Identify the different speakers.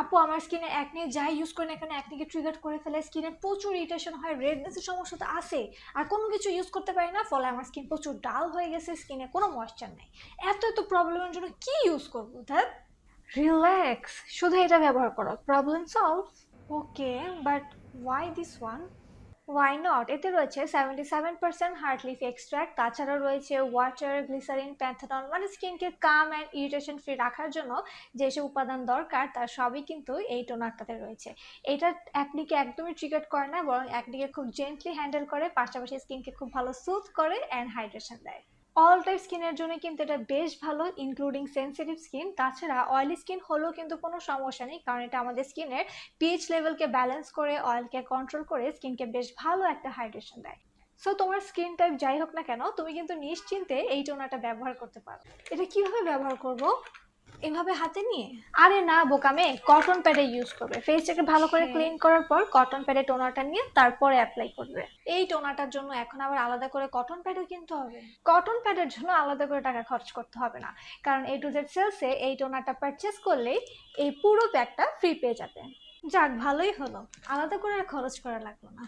Speaker 1: আপু আমার স্কিনে একনি যাই ইউজ করি না কেন একনিকে ট্রিগার করে ফেলে, স্কিনে প্রচুর ইরিটেশন হয়, রেডনেসের সমস্যা তো আছে। আর কোনো কিছু ইউজ করতে পারি না, ফলে আমার স্কিন প্রচুর ডাল হয়ে গেছে, স্কিনে কোনো ময়েশ্চার নেই। এত এত প্রবলেমের জন্য কি ইউজ করবো? ধ্যাত, রিল্যাক্স, শুধু এটা ব্যবহার করো, problem solve. Okay, but why this one? Why not? এতে রয়েছে 77% হার্ট লিফ এক্সট্রাক্ট, তাছাড়া রয়েছে ওয়াটার, গ্লিসারিন, প্যান্থানল, মানে স্কিনকে কাম অ্যান্ড ইরিটেশন ফ্রি রাখার জন্য যেসব উপাদান দরকার তার সবই কিন্তু এই টোনারটাতে রয়েছে। এটা একনিকে একদমই ট্রিগার করে না, বরং একনিকে খুব জেন্টলি হ্যান্ডেল করে, পাশাপাশি স্কিনকে খুব ভালো সুথ করে অ্যান্ড হাইড্রেশন দেয়। অল টাইপ স্কিনের জন্য কিন্তু এটা বেশ ভালো, ইনক্লুডিং সেনসিটিভ স্কিন। তাছাড়া অয়েলি স্কিন হলেও কিন্তু কোনো সমস্যা নেই, কারণ এটা আমাদের স্কিনের পিএইচ লেভেলকে ব্যালেন্স করে, অয়েলকে কন্ট্রোল করে স্কিনকে বেশ ভালো একটা হাইড্রেশন দেয়। সো তোমার স্কিন টাইপ যাই হোক না কেন, তুমি কিন্তু নিশ্চিন্তে এই টোনারটা ব্যবহার করতে পারো। এটা কিভাবে ব্যবহার করব? এভাবে হাতে নিয়ে? আরে না বোকামে, কটন প্যাডে ইউজ করবে। ফেসটাকে ভালো করে ক্লিন করার পর কটন প্যাডে টোনারটা নিয়ে তারপরে অ্যাপ্লাই করবে। এই টোনারটার জন্য এখন আবার আলাদা করে কটন প্যাডও কিনতে হবে? কটন প্যাডের জন্য আলাদা করে টাকা খরচ করতে হবে না, কারণ A to Z সেলসে এই টোনারটা পারচেস করলেই এই পুরো প্যাকটা ফ্রি পেয়ে যাবে। যাক, ভালোই হলো, আলাদা করে আর খরচ করা লাগলো না।